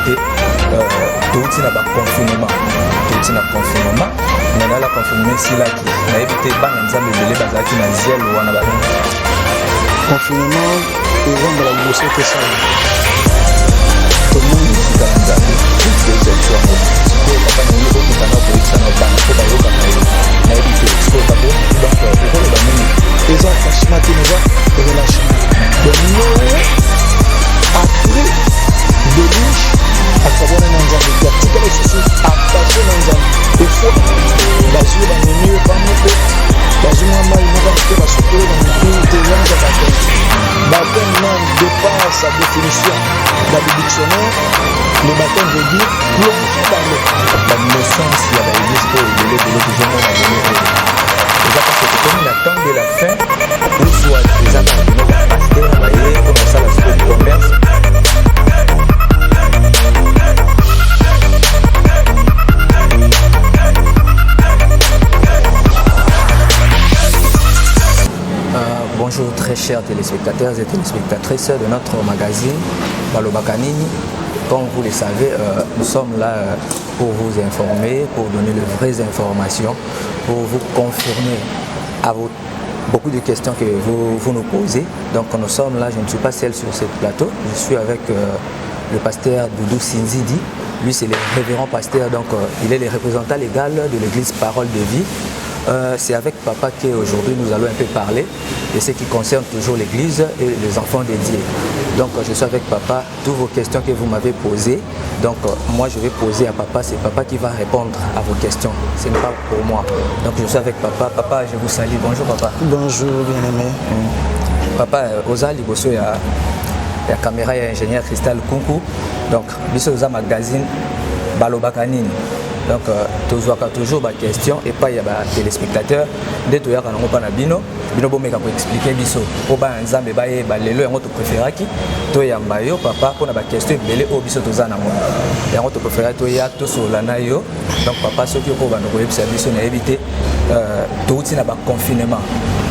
éviter tout na ba confinement mais là la confinement si là qui na éviter ba nzambe belé bazaki na zelo wana ba confinement les gens de la liberté que ça tout le monde est dans nzambe c'est des choses pour papa na yo ko kana ko tsana ba ko ba yo kana yo na éviter so ba ko donc pour le bamini les gens franchement qui nous ont relâchement donc nous après de louche à savoir un ensemble de tout les soucis attaché dans ensemble des fois bazou dans les murs pas nous bazou moi il va que va souper dans le pays de gens de baptême non dépasse sa définition dans le dictionnaire le baptême veut dire plonger dans l'eau la naissance il y a l'église pour aider les gens à venir déjà parce que comme il attend de la fin ou soit les attentes de notre pasteur voyez comme ça la suite du commerce. Bonjour très chers téléspectateurs et téléspectatrices de notre magazine Balobaka Nini. Comme vous le savez, nous sommes là pour vous informer, pour donner les vraies informations, pour vous confirmer à beaucoup de questions que vous nous posez. Donc nous sommes là, je ne suis pas seul sur ce plateau, je suis avec le pasteur Doudou Sinzidi. Lui c'est le révérend pasteur, donc il est le représentant légal de l'église Parole de Vie. C'est avec papa qu'aujourd'hui nous allons un peu parler de ce qui concerne toujours l'église et les enfants dédiés. Donc je suis avec papa, toutes vos questions que vous m'avez posées. Donc moi je vais poser à papa, c'est papa qui va répondre à vos questions, ce n'est pas pour moi. Donc je suis avec papa. Papa, je vous salue. Bonjour papa. Bonjour bien-aimé. Papa, Oza Liboso, il y a la caméra, il y a l'ingénieur Cristal Kunku. Donc, Biso Oza Magazine, Balobaka Nini. Donc, toujours ma question et pas il y a des téléspectateurs. Dès que tu as un bino, bino bon mec pour expliquer biso. Au bas un zambe baye balelo et notre préféré qui, toi y a mayo papa pour la question belé au biso tous anamo. Et notre préféré toi y a tout sur l'anayo. Donc papa ce qui est pour nous éviter biso n'a évité tout il n'a pas confinement.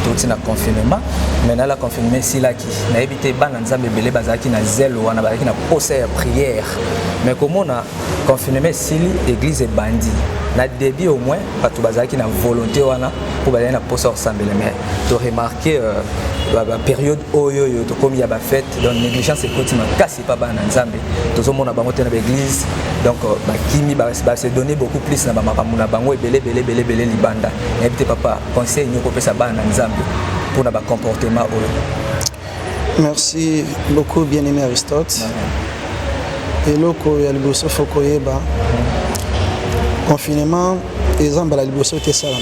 Tout na confinement maintenant la confinement si là qui n'a évité ban nzambe belé bazaki na zelo wana bazaki na poser prière mais comment on a confinement si l'église est bandit na début au moins pas tout bazaki na volonté wana pour baler na poser ensemble mais tu remarqué la période oyo to comme il y a ba fête donc négligence est continue casse pas ban nzambe tout le monde a bangoté na l'église donc ba kimi ba se donner beaucoup plus na ba makamuna na bango belé libanda na éviter papa conseil nous ko pesa ban nzambe pour notre comportement. Merci beaucoup bien-aimé Aristote. Et loko ya liboso fokoyeba confinement exemple la liboso te salama.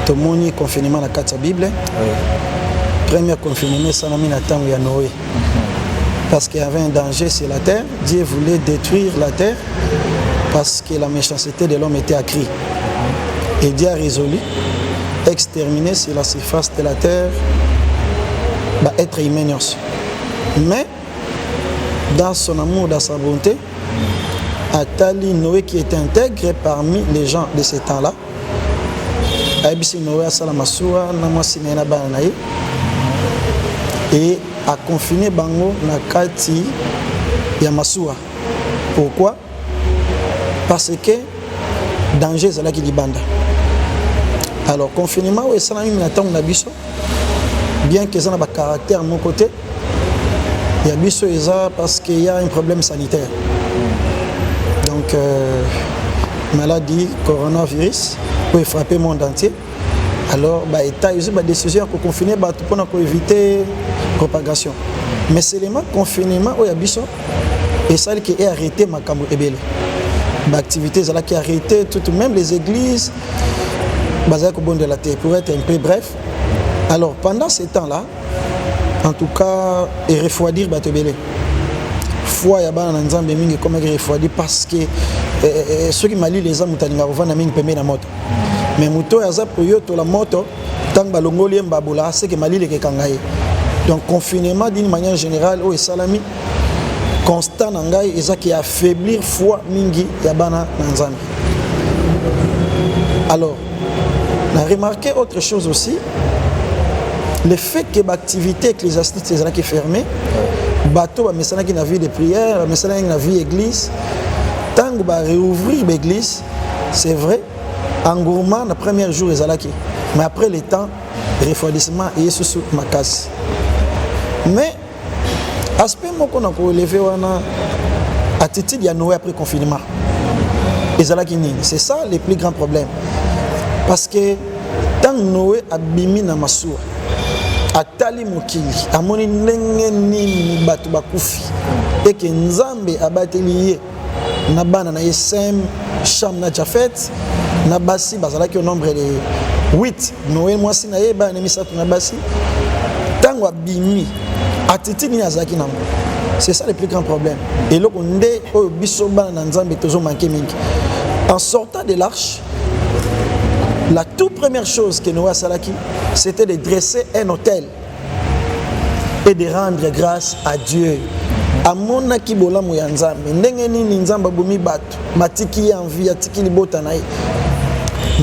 To moni confinement na kati ya Bible. Premier confinement salami na tango ya Noé. Parce qu'il y avait un danger sur la terre, Dieu voulait détruire la terre parce que la méchanceté de l'homme était accrue. Et Dieu a résolu exterminer sur la surface de la terre être humain. Mais dans son amour, dans sa bonté, Atali Noé qui était intègre parmi les gens de ce temps-là, Noé et a confiné Bango Nakati Yamasua. Pourquoi? Parce que danger c'est là qui dit banda. Alors, confinement, bien que ça n'a pas de caractère de mon côté, il y a parce qu'il y a un problème sanitaire. Donc, maladie, coronavirus, peut frapper le monde entier. Alors, il y a une décision pour confiner pour éviter la propagation. Mais c'est le confinement où il y a et celle qui est arrêtée, l'activité qui est arrêtée, même les églises. De la terre pour être un peu bref. Alors pendant ce temps-là, en tout cas, et refroidir Batebele. Foi ya bana nzambe mingi comme refroidir parce que ceux qui malient les âmes mutaninga vana mingi pembe na moto. Mais moto ya za pour yo to la moto tant balongoli mbabola c'est que malili ke kangaye. Donc confinement d'une manière générale au salami constant ngai ezaki affaiblir foi mingi ya bana nzambe. Alors on a remarqué autre chose aussi, le fait que l'activité ecclésiastique est fermée, bateau ba mesana qui na vie de prière, ba mesana qui na vie église. Tango ba réouvrir l'église, c'est vrai. Engouement le premier jour ezalaki. Mais après le temps, refroidissement et sous makasi. Mais aspect moko na ko lever wana attitude ya Noé après confinement. C'est ça le plus grand problème. Parce que tant Noé a bimi na masuwa, atali mokili, amoni ndenge nini batu bakufi, et que Nzambe abateli ye na bana na Sem, Cham na Jafet, na basi bazalaki au nombre de 8. Noé mwasi na ye ba na misatu na basi. Tango abimi, attitude ni azaki na mo. C'est ça le plus grand problème. Et là, on est au bisoba dans Nzambe toujours manqué mingi. En sortant de l'arche, la toute première chose que Noé Salaki, c'était de dresser un autel et de rendre grâce à Dieu. Amona kibola mo ya Nzambe, ndenge nini Nzamba bomi batu, matiki ya envie, atiki libota na ye.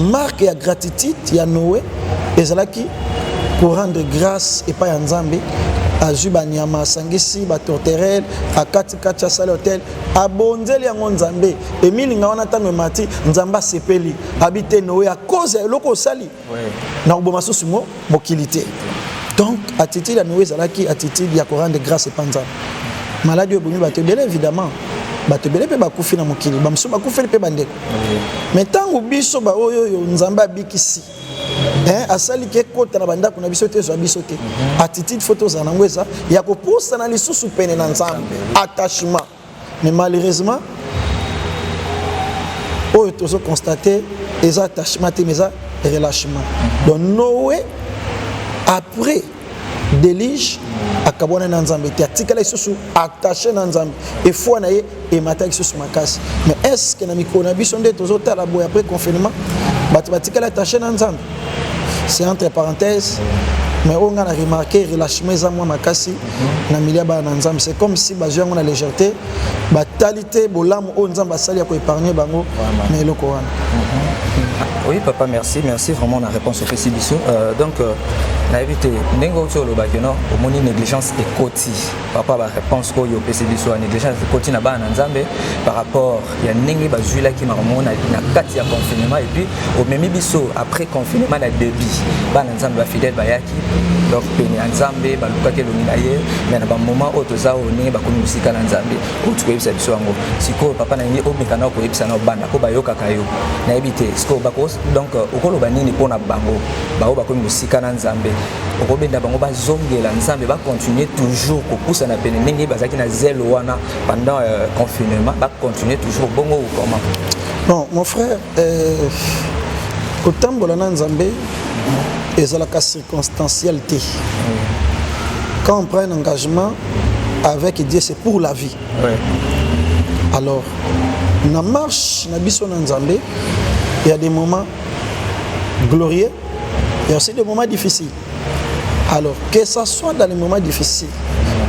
Marque ya gratitude ya Noé ezalaki pour rendre grâce et pas ya Nzambe. Ajuba nyama sangisi ba torterelle akati kacha sale hotel abonzeli yango Nzambe emili ngaona tango mati Nzamba sepeli habite Noé à cause loko sali na uboma susu mo mokilité. Donc attitude ya Noé zalaki attitude ya ko rendre grâce et pas Nzambe. Maladie obomi ba tebele évidemment ba tebele pe ba kufi na mokili ba mso ba kufi pe bandeko. Mais tango biso ba oyo Nzamba abikisi asali ke kota na banda kuna biso te zo biso te attitude photo za nangweza ya ko posa na lisusu pene na Nzambe attachement. Mais malheureusement oyo tozo constater les attachements te mais relâchement. Donc Noé après délige akabona na Nzambe te atikala lisusu attaché na Nzambe et foi na ye et mataki lisusu makasi. Mais est-ce que na mikona biso nde tozo tala boy après confinement batikala attaché na Nzambe? C'est entre parenthèses, mais on a remarqué relâchement ezamwa makasi na miliaba na Nzambe. C'est comme si bazo ngona légèreté, batalité bolamu o Nzamba sali ya ko épargner bango mais loko wana. Oui papa, merci vraiment la réponse au Fessibiso. Donc na évité nengo sur le bakeno au moni négligence et koti. Papa ba réponse ko yo Fessibiso a négligence et koti na ba na Nzambe par rapport ya nengi bazula ki marmona na kati ya confinement et puis au memi biso après confinement na débit ba na Nzambe ba fidèle ba yaki donc peni Nzambe ba lukake lo minaye mais na ba moment otoza o nengi ba komi musika na Nzambe o tuwe bisa biso ngo siko papa na ngi o mekana ko yebisa na bana ko ba yoka kayo na évité siko ba ko donc okolo banini pona bango ba o ba komi musika na Nzambe okobenda bango ba zongela Nzambe ba continuer toujours ko poussa na pene nengi bazaki na zelo wana pendant confinement ba continuer toujours bongo ou comment? Non mon frère kotambola na Nzambe ezalaka circonstancialité. Quand on prend un engagement avec Dieu c'est pour la vie. Alors na marche na biso na Nzambe il y a des moments glorieux, il y a aussi des moments difficiles. Alors, que ce soit dans les moments difficiles,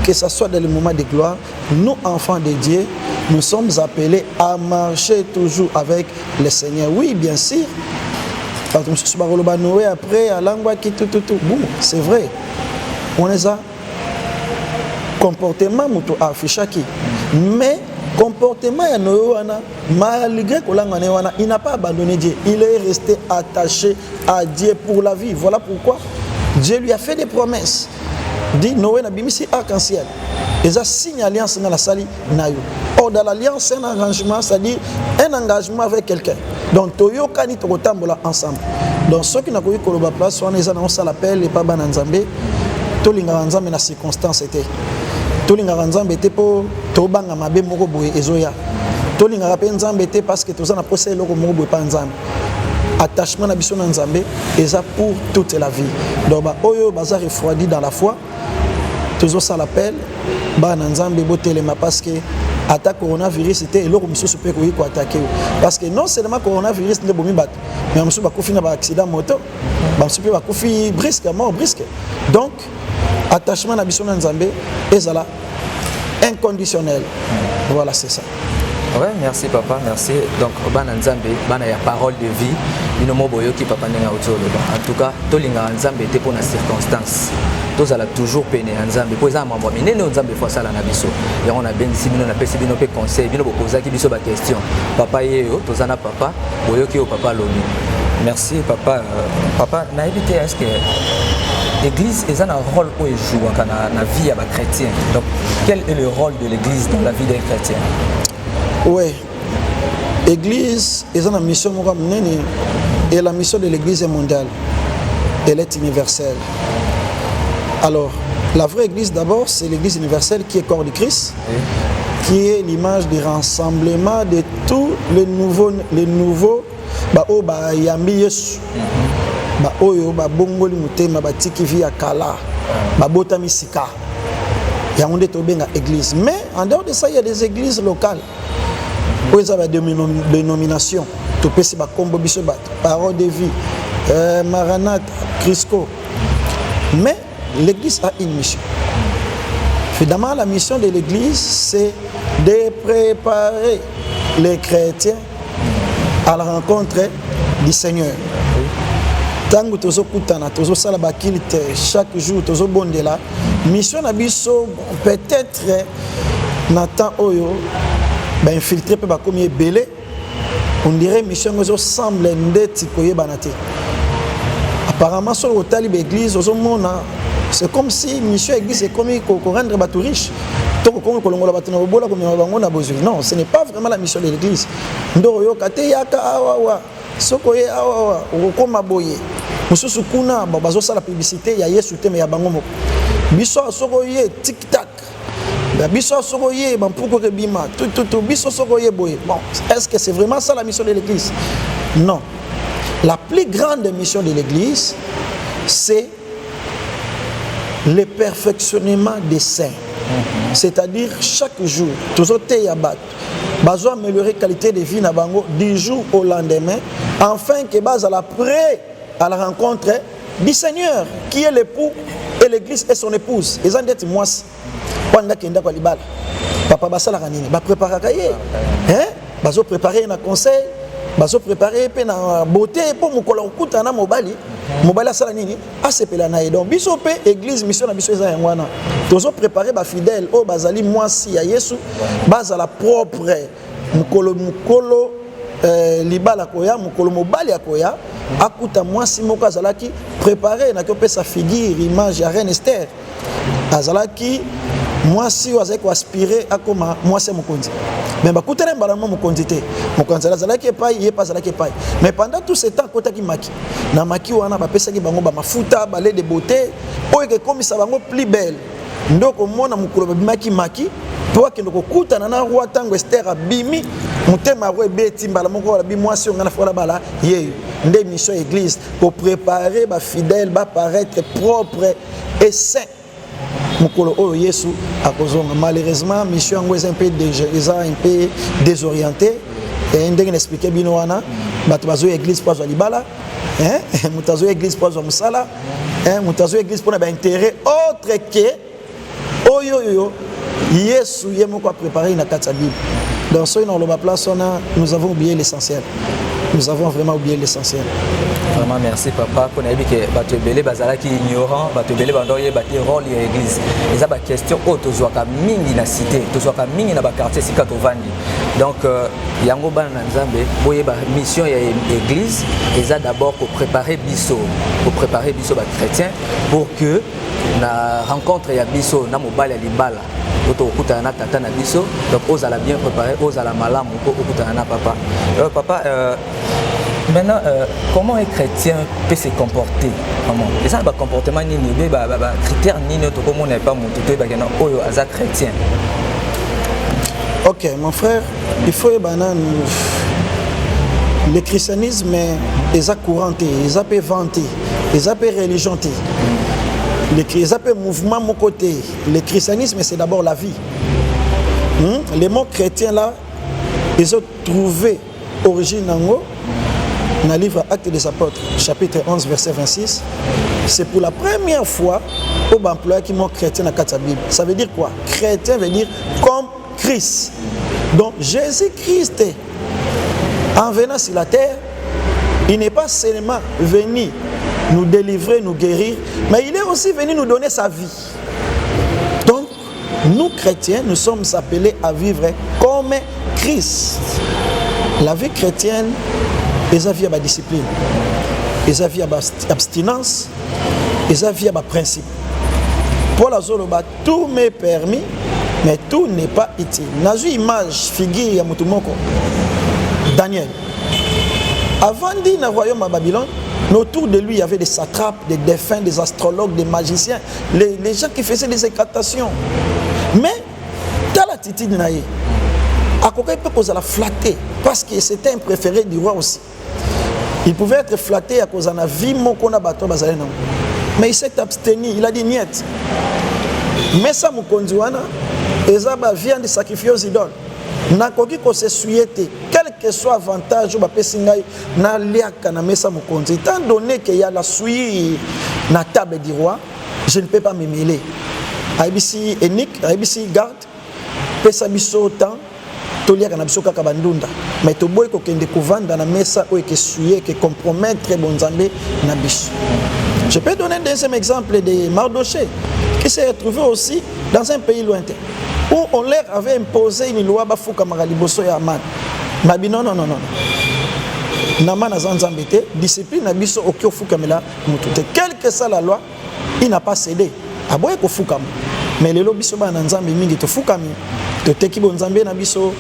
que ce soit dans les moments de gloire, nous, enfants de Dieu, nous sommes appelés à marcher toujours avec le Seigneur. Oui, bien sûr. Après, à l'angwa qui tout. Bon, c'est vrai. On les a comportement affiché qui. Mais comportement malgré il n'a pas abandonné Dieu, il est resté attaché à Dieu pour la vie. Voilà pourquoi Dieu lui a fait des promesses. Dit Noé n'a bimisi arc-en-ciel. Et ça signe alliance dans la sali nayo. Or dans l'alliance c'est un engagement, c'est-à-dire un engagement avec quelqu'un. Donc toyo kani tokotambola ensemble. Donc ceux qui n'ont pas eu koloba place on les annonce à l'appel et pas ban Nzambe. To linga Nzambe na circonstance était. Tolinga Nzambe était pour tobanga mabe moko boye ezoya. Tolinga rapé Nzambe était parce que tozana posé loko moko boye pa Nzambe. Attachement na biso na Nzambe eza pour toute la vie. Donc ba oyo baza refroidi dans la foi. Tozo ça l'appel ba na Nzambe botelema parce que attaque coronavirus était eloko mususu pe ko attaquer. Parce que non seulement coronavirus ne bomi bat, mais mususu ba kofi na ba accident moto, ba mususu ba kofi brisque mort brisque. Donc attachement à Bisson Nzambe est là inconditionnel. Voilà, c'est ça. Ouais, merci papa, merci. Donc, bana nzambe, bana ya parole de vie, bino moboyo qui papa nenga autour de. En tout cas, tolinga nzambe était pour la circonstance. Tous ala toujours peine nzambe. Pour ça, maman, mais nene nzambe fois ça la na biso. Et on a bien ici, bino na pesi bino pe conseil, bino poser qui biso ba question. Papa yeo, tozana papa, boyo ki o papa lomi. Merci papa. Papa, na évité est-ce que l'église est un rôle où il joue dans la vie des chrétiens. Donc, quel est le rôle de l'église dans la vie des chrétiens? Oui, l'église est une mission et la mission de l'église est mondiale. Elle est universelle. Alors, la vraie église d'abord, c'est l'église universelle qui est corps de Christ, qui est l'image du rassemblement de tous les nouveaux yambi Yesu. Oyo bongoli mutema batiki via kala babota misika ya onde to benga église. Mais en dehors de ça, il y a des églises locales où ils ont des dénominations to pesi ba kombo biso bat parole de vie, Maranatha, Crisco. Mais l'église a une mission. Finalement, la mission de l'église, c'est de préparer les chrétiens à la rencontre du Seigneur. Tango tozo kutana tozo sala bakilite chaque jour tozo bondela mission na biso peut-être Nathan oyo ba infiltrer pe ba komi belé on dirait mission ngozo semble ndeti koyebana te. Apparemment sur le talib église ozo mona c'est comme si mission église est comme ko rendre ba riche toko kongo kolongola batuna bola comme bango na bozui. Non, ce n'est pas vraiment la mission de l'église. Ndo yo kate yaka awa sokoye awa okoma boye mususu kuna bazo sala publicité ya Yesu te me ya bango moko biso sokoye tic tac biso sokoye bampuko ke bima tout biso sokoye boye. Bon, est-ce que c'est vraiment ça la mission de l'église? Non. La plus grande mission de l'église, c'est le perfectionnement des saints. C'est-à-dire chaque jour toujours te ya bat bazo améliorer qualité de vie na bango du jour au lendemain, afin que base à la près à la rencontre du Seigneur qui est l'époux et l'église est son épouse. Ils ont dit moi pendant kenda ko libala papa basala kanini ba préparer kaye bazo préparer na conseil bazo préparer pe na beauté pour mukolo okuta na mobali asala nini asepela na ye. Donc biso pe église mission na biso eza yangwana tozo préparer ba fidèle o bazali mwasi ya Yesu bazala propre mukolo libala koya mukolo mobali akoya akuta mwasi moko azalaki préparer na ko sa figure image ya reine Esther azalaki mwasi wazaki ko aspirer akoma mwasi mokonzi. Mais bakutela mbalama mokonzi te mokonzi azalaki epai ye azalaki epai. Mais pendant tout ce temps kotaki maki na maki wana bapesaki bango ba mafuta balé de beauté oyo ke komisa bango plus belle ndoko mona mukolo babimaki maki to akendo kokutana na roi tango Esther abimi mutema roi beti mbala moko wala bi mwasi ngana fola bala yeyo nde mission église pour préparer ba fidèles ba paraître propre et saint mukolo oyo Yesu akozonga. Malheureusement mission ngo est un peu désorienté et ndenge expliquer bino wana bato bazo église pour libala mutazo église pour musala mutazo église pour ba intérêt autre que oyo Yesu yemoko a préparé na kati ya Bible. Dans ce dans le place nous avons oublié l'essentiel. Nous avons vraiment oublié l'essentiel. Vraiment merci papa. Qu'on a dit que bato belé bazala qui ignorant, bato belé bandoye baté rôle ya église. Les a ba question auto zoaka mingi na cité, to zoaka mingi na ba quartier sika to vandi. Donc yango bana nzambe boye ba mission ya église, les a d'abord pour préparer biso ba chrétien pour que na rencontre ya biso na mobali ya libala oto okuta na tata na biso. Donc ozala bien préparé, ozala malamu ko okuta na papa. Papa maintenant, comment un chrétien peut se comporter? Comment? Et ça, le comportement, les critères, comment on n'est pas mon tuteur, oyo aza chrétien. Ok, mon frère, il faut le christianisme est couranté, ils appellent vanté, ils appellent religion. Ils appellent mouvement mon côté. Le christianisme, c'est d'abord la vie. Les mots chrétiens là, ils ont trouvé origine en haut. Dans le livre Actes des Apôtres, chapitre 11, verset 26, c'est pour la première fois qu'on emploie qui mot chrétien dans la Bible. Ça veut dire quoi? Chrétien veut dire comme Christ. Donc Jésus-Christ, en venant sur la terre, il n'est pas seulement venu nous délivrer, nous guérir, mais il est aussi venu nous donner sa vie. Donc, nous chrétiens, nous sommes appelés à vivre comme Christ. La vie chrétienne, ils avaient la discipline, ils avaient l'abstinence, ils avaient le principe. Pour la zone, tout m'est permis, mais tout n'est pas utile. Dans une image, figure ya Mutumoko, Daniel. Avant d'être dans le royaume à Babylone, autour de lui, il y avait des satrapes, des défunts, des astrologues, des magiciens, les gens qui faisaient des incantations. Mais, dans l'attitude de Naïe, à quoi il peut cause la flatter, parce que c'était un préféré du roi aussi. Il pouvait être flatté à cause de la vie, mais il s'est abstenu, il a dit niet. Mais ça, mon conduana, et ça, vient de sacrifier aux idoles. N'a pas se souhaiter, quel que soit avantage, ou na liaka na mesa mon conduit. Étant donné qu'il y a la souille na table du roi, je ne peux pas me mêler. ABC Enik, ABC garde, pesa biso temps, tolia kana biso kaka bandunda. Mais to boy ko kende kovanda na mesa ou que souiller, que compromettre bon Nzambe na biso. Je peux donner un deuxième exemple de Mardoché, qui s'est retrouvé aussi dans un pays lointain, où on leur avait imposé une loi bafuka magaliboso ya Aman. Mabi non. Nama na zanzambete, discipline na biso okyo fuka mela mutute. Quelle que soit la loi, il n'a pas cédé. Aboye ko fuka. Mais le biso ba na nzambe mingi to fuka mi. To teki bo nzambe na biso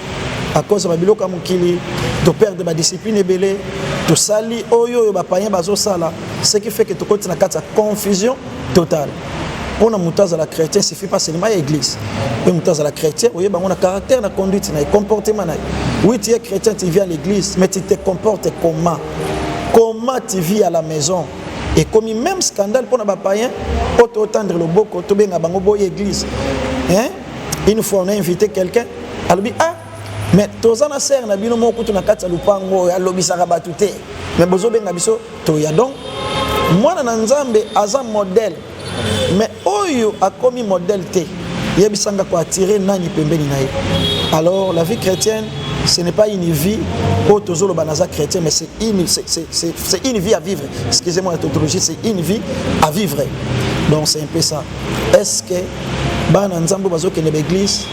à cause de babiloka mukili, to perdre ba discipline ebele, to sali oyo ba payen bazo sala, ce qui fait que to continue na kata confusion totale. On a moutaz à la chrétienne, il ne suffit pas seulement à l'église. On a moutaz à la chrétienne, on a caractère, on a conduite, on a comportement. Oui, tu es chrétien, tu vis à l'église, mais tu te comportes comment? Comment tu vis à la maison? Et comme même scandale pour les païens, pour t'entendre le beau côté de l'église. Une fois, on a invité quelqu'un, elle dit ah, mais tous en serre, on a dit non, on a quatre lupango, on a lobby sarabatouté. Mais bozo ben abiso, toya donc. Moi, dans Nzambe, as un modèle. Mais oyo a commis modèle T. Yebisanga ko attirer nani pembeni naï. Alors la vie chrétienne, ce n'est pas une vie autozolo banaza chrétien, mais c'est une vie à vivre. Excusez-moi la tautologie, c'est une vie à vivre. Donc c'est un peu ça. Est-ce que bana nzambo bazo ke l'église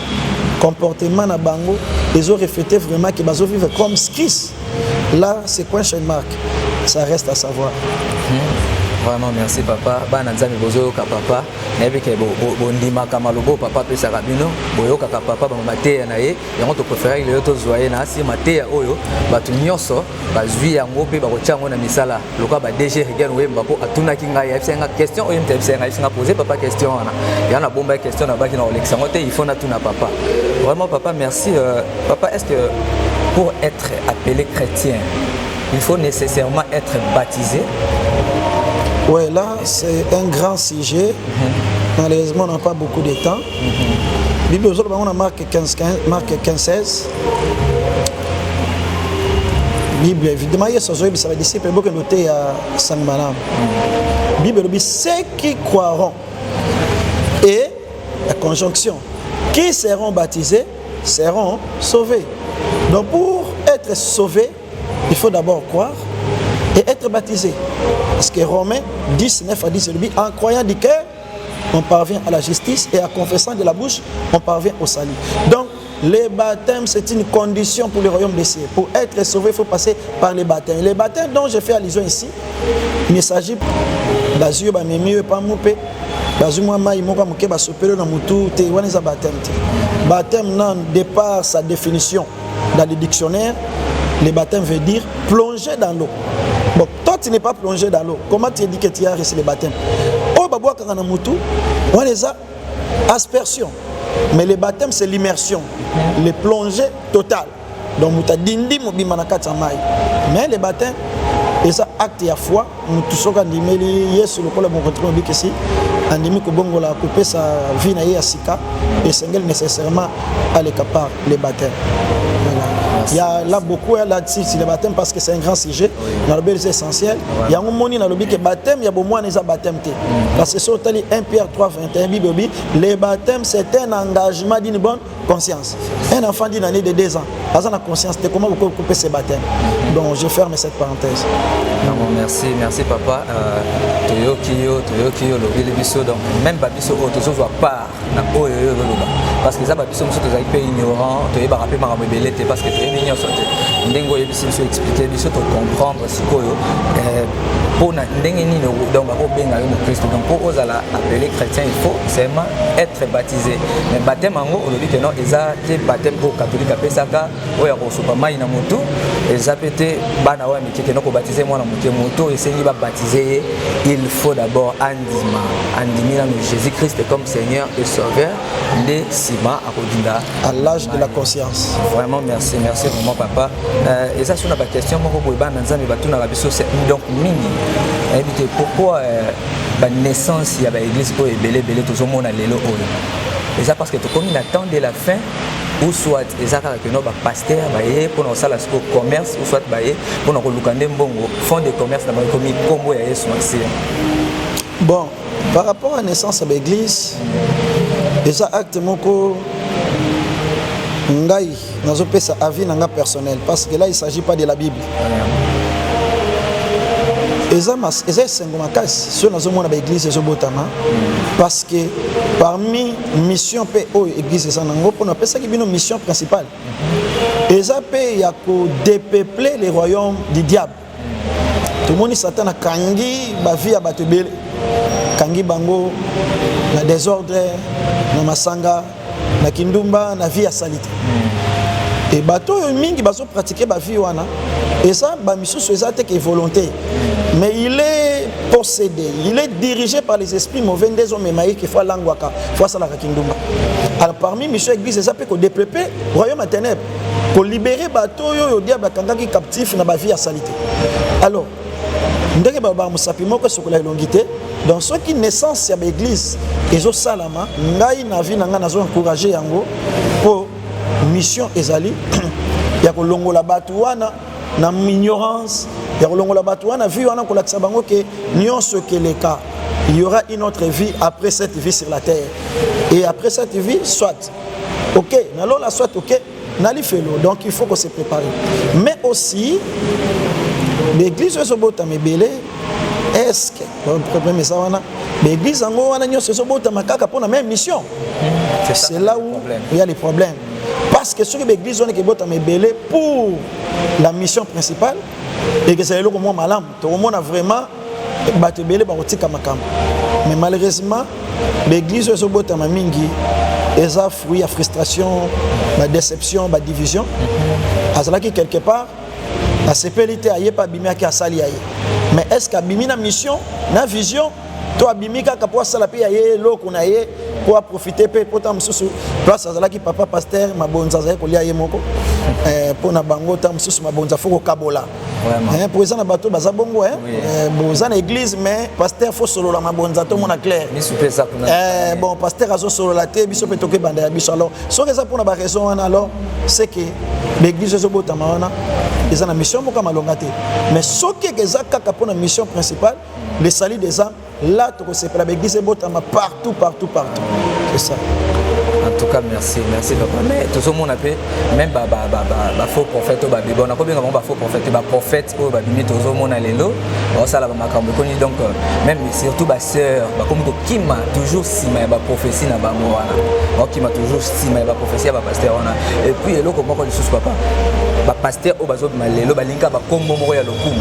comportement na bango, ils ont reflété vraiment que bazo vivre comme Christ. Là, c'est quoi une marque? Ça reste à savoir. Vraiment merci papa. Bana nzambe bozo ka papa. Na yebeke bo ndima kama lobo papa pesa kabino. Boyo ka papa ba mateya na ye. Yango to préférer le to zoyer na si mateya oyo batu nyonso bazwi yango pe ba ko tyango na misala. Loka ba DG Regan Wemba po atuna ki ngai yebsenga question oyo mtebsenga isinga poser papa question wana. Yana bomba question na baki na Alexandre te il faut na tuna papa. Vraiment papa merci papa est-ce que pour être appelé chrétien, il faut nécessairement être baptisé? Oui, là, c'est un grand sujet. Malheureusement, on n'a pas beaucoup de temps. Bible, on a Marc 15-16. Bible, évidemment, il y a ce jour, ça va disciple, beaucoup noté à Sangmanam. Bible, ceux qui croiront et la conjonction, qui seront baptisés, seront sauvés. Donc, pour être sauvé, il faut d'abord croire et être baptisé. Parce que Romains 10, 9 à 10, en croyant du cœur, on parvient à la justice et en confessant de la bouche, on parvient au salut. Donc, les baptêmes, c'est une condition pour le royaume des cieux. Pour être sauvé, il faut passer par les baptêmes. Les baptêmes dont je fais allusion ici, il ne s'agit pas d'azur, pas moupé, d'azur, moi, il m'a dit que je dans mon tour, baptême, non, départ sa définition dans le dictionnaire, le baptême veut dire plonger dans l'eau. Bon, toi tu n'es pas plongé dans l'eau. Comment tu dis que tu as reçu le baptême? Oh, baboua kananamutu, on les a aspersion. Mais le baptême c'est l'immersion, le plongée totale. Donc muta dindi mobima na kati ya mai. Mais le baptême c'est ça acte ya foi, mutu soka ndimeli Yesu lokola mo kontro bikisi, andimi ko bongola ko pesa vie na ye ya sika et sengel nécessairement aller capable le baptême. Voilà. Il y a là beaucoup là-dessus le baptême parce que c'est un grand sujet. Dans le bel c'est essentiel. Il y a un moment dans le que baptême, il y a beaucoup moins de baptême. Parce que sur 1 Pierre 3, 21, Bible, le baptême c'est un engagement d'une bonne conscience. Un enfant d'une année de 2 ans, a la conscience de comment vous pouvez couper ses baptêmes. Donc je ferme cette parenthèse. Non, merci papa. Toyokiyo, le biso donc même babiso auto voit pas na oyo parce que ça babiso muso tozali pe ignorant, toyeba rappeler makambo ebele te parce que toyebi nyonso te. Ndengo yebisi biso expliquer biso to comprendre sikoyo pour na ndenge nini donc bakobenga yo Christ donc pour ozala appelé chrétien il faut seulement être baptisé. Mais baptême ango olobi que non eza te baptême pour catholique apesaka oya ko sopa mai na mutu eza pété bana wa mikeke noko baptiser moi na mutu moto esengi ba baptiser il faut d'abord andimina Jésus-Christ comme Seigneur et Sauveur de Sima Akodinda à l'âge de la conscience. Vraiment merci vraiment papa. Et ça sur la question moko boyeba nzambe batuna la biso c'est donc mingi. Éviter pourquoi la naissance il y a l'église pour belé tout le monde a lelo oyo. Et ça parce que tout comme il attend de la fin ou soit les accords que nos pasteurs baye pour nos salles de commerce ou soit baye pour nos lukande mbongo fond de commerce dans commis combo ya Yesu maxi. Bon, par rapport à la naissance de l'église, déjà acte moko ngai nazo pesa avis nanga personnel parce que là il ne s'agit pas de la Bible. Eza sengo makasi sur nazo mona ba église ezo botama parce que parmi mission pe o église eza nango pour na pesa ki bino mission principale. Eza pe ya ko dépeupler les royaumes du diable. Tout le monde Satan a kangi ba vie ya bato bele. Kangi bango na désordre na masanga na kindumba na vie ya salite. Et bato mingi bazo pratiquer ba vie wana et ça ba mission eza te que volonté. Mais il est possédé, il est dirigé par les esprits mauvais des hommes maïs qui font l'angwaka, font ça la kindumba. Alors parmi mission église ça peut que développer royaume à ténèbres, pour libérer bato yo diable kanga qui captif na ba vie ya salite. Alors ndenge ba musapi moko sokola elongité dans ce qui naissance ya l'église ezo salama ngai na vie nanga nazo encourager yango pour mission ezali ya kolongola bato wana na ignorance ya kolongola bato wana vie wana kolakisa bango ke nyonso keleka il y aura une autre vie après cette vie sur la terre et après cette vie soit OK nalo la soit OK nali felo donc il faut qu'on se prépare mais aussi l'église ezo bota mebele est-ce que le problème est ça wana l'église ango wana nyonso ezo bota makaka pour la même mission c'est là où il y a les problèmes parce que ce que l'église on est bota mebele pour la mission principale et que c'est le moment malam tout le monde a vraiment bato belé ba kotika makam mais malheureusement l'église ezo bota mingi eza fruit à frustration la déception la division azala qui quelque part la sécurité aye pas bimia ki asali aye mais est-ce qu'abimi na mission na vision to abimi kaka pour sala pe aye loko na ye pour profiter pe pour tam susu place azala ki papa pasteur mabonza za ko lia ye moko pour na bango tam susu mabonza foko kabola vraiment pour ça na bato baza bongo boza na église mais pasteur faut solo la mabonza to mona clair ni souper ça bon pasteur azo solo la te biso pe toke banda ya biso alors so que ça pour na ba raison alors c'est que l'église ezo botama wana ils ont une mission mais ce qui est pour la mission principale le salut des âmes là c'est pour l'église partout c'est ça. En tout cas merci papa mais tout le monde a fait même faux prophète on a combien de faux prophète au babimi tout le monde a l'élo ça là donc même surtout ma sœur comme qui m'a toujours si ma prophétie na bango wana qui m'a toujours si ma prophétie ba pasteur wana et puis l'élo comment qu'on sous papa ba pasteur au bazo malelo balinka ba kombo moko ya lokumu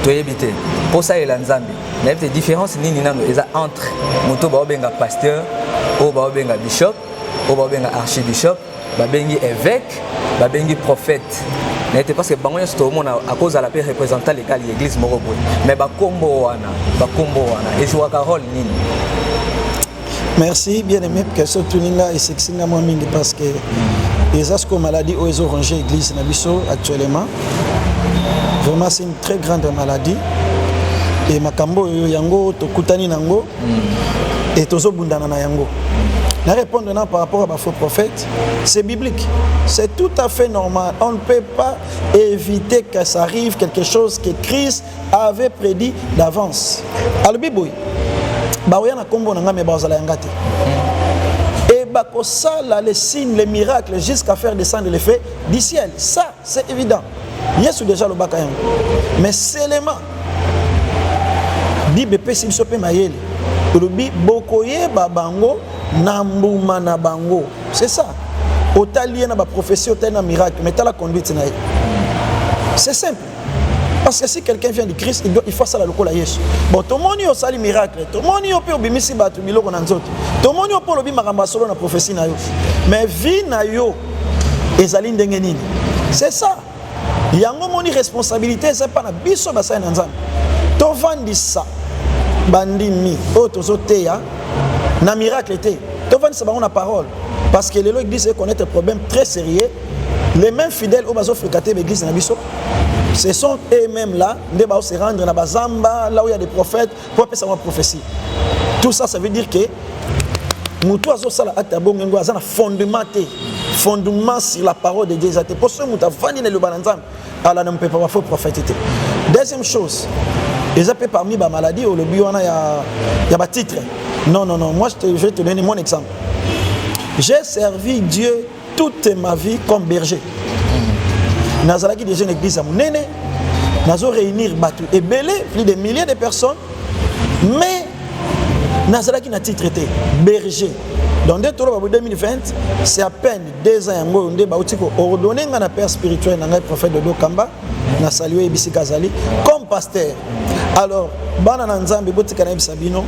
to yebite pour ça il nzambe mais la différence nini nano eza entre moto ba benga pasteur ou ba benga bishop ou ba benga archibishop ba bengi évêque ba bengi prophète n'était parce que bango nyonso tout le monde à cause de la paix représentant l'église moko boy mais ba kombo wana et joua carole nini. Merci bien aimé question tuninga et sexinga moi mingi parce que les asco maladie aux oranges église na biso actuellement vraiment c'est une très grande maladie et makambo yango to kutani nango et tozo bundana na yango Je répondre par rapport à ma faux prophète, c'est biblique. C'est tout à fait normal. On ne peut pas éviter que ça arrive quelque chose que Christ avait prédit d'avance. Alors, Bible, et les signes, les miracles, jusqu'à faire descendre les faits du ciel. Ça, c'est évident. Yes, déjà le bakayan. Mais seulement, Bible peut s'il se peut maïel. Le Bible bokoye babango nambuma na bango. C'est ça. Otali na ba prophétie, otali na miracle, mais t'as la conduite na. C'est simple. Parce que si quelqu'un vient de Christ, il faut ça la lokola Yesu. Bon, tout le monde a sali miracle, tout le monde peut obimisi batu biloko na nzoto. Tout le monde peut lobi makamba solo na prophétie na yo. Mais vie na yo ezali ndenge nini. C'est ça. Yango moni responsabilité c'est pas na biso basai na nzambe. To vandisa bandimi o tozoteya na miracle té. To vandisa ba on a parole parce que les l'église connaît un problème très sérieux. Les mêmes fidèles au bazo fréquenter l'église na biso. Ce sont eux-mêmes là, ils vont se rendre dans Bazamba, là où il y a des prophètes, pour appeler ça une prophétie. Tout ça, ça veut dire que nous tous sala atabongo ngwa fondement sur la parole de Dieu. Pour ce nous avons vendu le bananzam, alors ne peut pas faux prophète. Deuxième chose, ils appellent parmi les maladies ou le biwana il y a titre. Non, moi je vais te donner mon exemple. J'ai servi Dieu toute ma vie comme berger. Nazalaki déjà une église à Mounene, Nazo réunir Batu et belé, plus de milliers de personnes, mais Nazalaki n'a titre traité berger. Dans 2020, c'est à peine 2 ans on a ordonné un père spirituel, un prophète de Dokamba, na salué Ibisi Kazali comme pasteur. Alors, Bana Nzambe Botikana Sabino,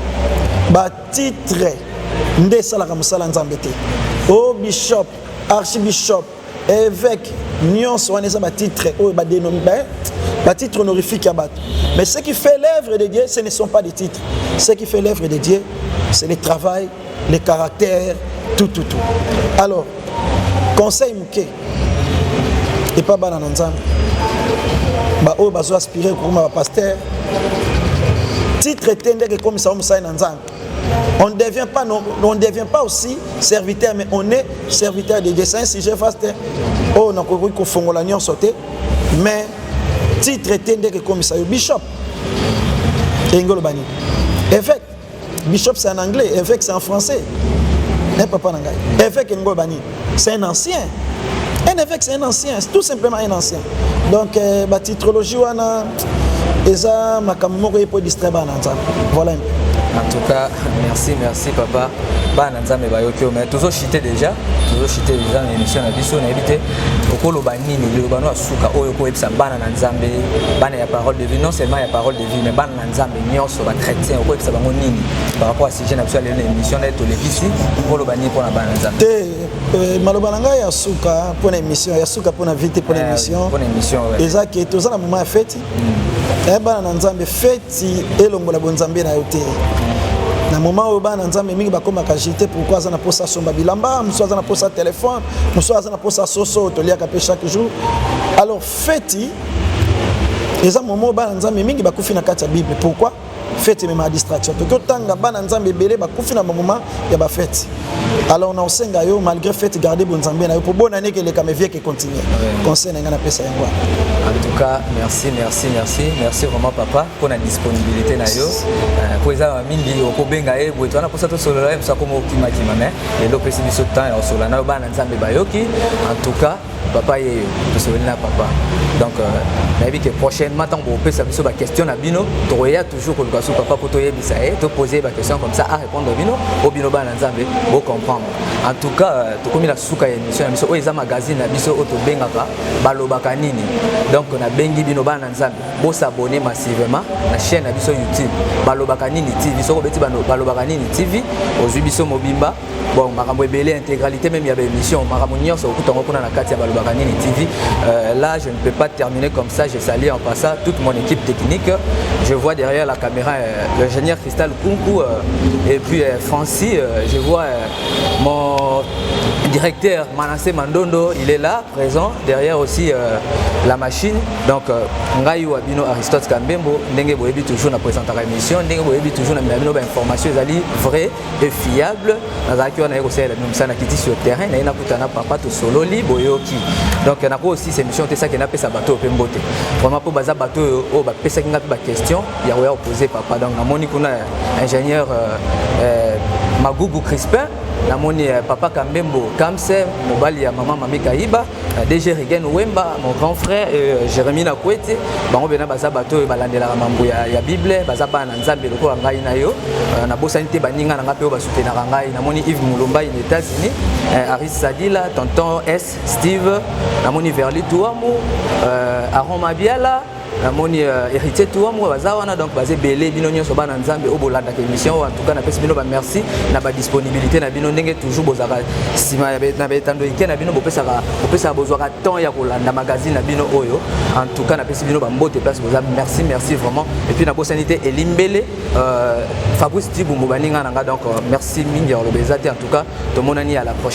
ba titre Nde Salaka Musala Nzambe te. Oh bishop, archbishop, évêque, Nyon Soanesa ba titre ou ba dénommé ba titre honorifique à battre. Mais ce qui fait l'œuvre de Dieu, ce ne sont pas des titres. Ce qui fait l'œuvre de Dieu, c'est le travail, les caractères, tout. Alors, conseil mouké, et pas banana nzambe, ba o bazo aspirer comme un pasteur, titre tende que comme ça on s'aille nzambe. On ne devient pas aussi serviteur, mais on est serviteur de Dieu. Si je fasse, oh, on a compris qu'on fait l'agneau sauté, mais titre tende que comme ça, bishop, évêque, bishop c'est en anglais, évêque c'est en français. Évêque c'est un ancien. Un évêque c'est un ancien, c'est tout simplement un ancien. Donc, la titrologie, voilà. En tout cas, merci papa. Bana nzambe bayoki mais toujours chité déjà dans l'émission na biso na éviter okolo banini le bano asuka oyo ko epsa bana nzambe bana ya parole de vie non seulement ya parole de vie mais bana nzambe nyonso ba chrétien ko epsa bango nini par rapport à sujet na biso ya l'émission na to levisi okolo banini pour na bana nzambe te maloba nanga ya suka pour na émission ya suka pour na vite pour l'émission ezaki toza na moment ya fête bana nzambe fête elongola bonzambe na yote na moment où bana nzambe mingi bakoma kajité pourquoi za na posa somba bilamba muso za na posa téléphone muso za na posa soso to lia kapé chaque jour alors fête eza moment où bana nzambe mingi bakufi na kati ya bible pourquoi fête même à distraction to tanga bana nzambe belé bakufi na moment ya ba fête alors on a osenga yo malgré fête garder bon nzambe na yo pour bonne année que les camévier qui continue conseil na pesa yango. En tout cas, merci vraiment papa pour la disponibilité na yo. Pour ça mingi okobenga e boito na posa to solo la msa comme okima mais et lo pesi biso temps ya solo na bana nzambe bayoki. En tout cas, papa ye to solo na papa. Donc na bi que prochainement tant pour pesa biso ba question na bino, to ya toujours ko lukaso papa pour to yebisa e to poser ba question comme ça à répondre bino au bino bana nzambe bo comprendre. En tout cas, to komi la suka ya émission na biso o eza magazine na biso o to bengaka balobaka nini. Donc on a bengi bino bana nzambe bo s'abonner massivement na chaîne na biso YouTube balobaka nini TV soko beti balobaka nini TV ozwi biso mobimba bon makambo ebele intégralité même ya ba émission makambo nyonso okutango kuna na kati ya balobaka Balobakanini TV. Là, je ne peux pas terminer comme ça. Je salue en passant toute mon équipe technique. Je vois derrière la caméra l'ingénieur Cristal Kunku et puis Francis. Je vois mon directeur Manassé Mandondo, il est là, présent. Derrière aussi la machine. Donc, Ngaï Wabino Aristote Kambembo, Ndenge Boyebi toujours na présentation émission, Ndenge Boyebi toujours na bino information ezali vrai et fiable. Nazaki on a aussi la même ça na kiti sur terrain, na ina kutana papa to sololi boyoki. Donc na ko aussi cette émission c'est ça qui n'a pas sa bateau pembote. Vraiment pour baza bateau o ba pesa kinga ba question, ya oya poser papa. Donc na moni kuna ingénieur Magugu Crispin. Namoni papa Kambembo Kamse, mobali ya maman Mami Kaiba, DG Regen Wemba, mon grand frère Jérémy Nakwete, bango bena baza bato balandela mambo ya Bible, baza ba na Nzambe lokola ngai na yo, na bosanité baninga na ngape ba soutenir ngai. Namoni Yves Mulumba aux États-Unis, Aris Sadila, tonton S Steve, namoni Verli Touamou, Aaron Mabiala. Namoni héritier tout moi bazawana donc basé belé bino nyonso bana nzambe obolanda ke émission en tout cas na pesi bino ba merci na ba disponibilité na bino ndenge toujours bozaka sima na betando ikena bino bopesa bozwaka temps ya kolanda magazine na bino oyo en tout cas na pesi bino ba mbote place boza merci vraiment et puis na bosanité elimbele Fabrice Tibumbu baninga nanga donc merci mingi ya lobezate en tout cas to monani à la prochaine.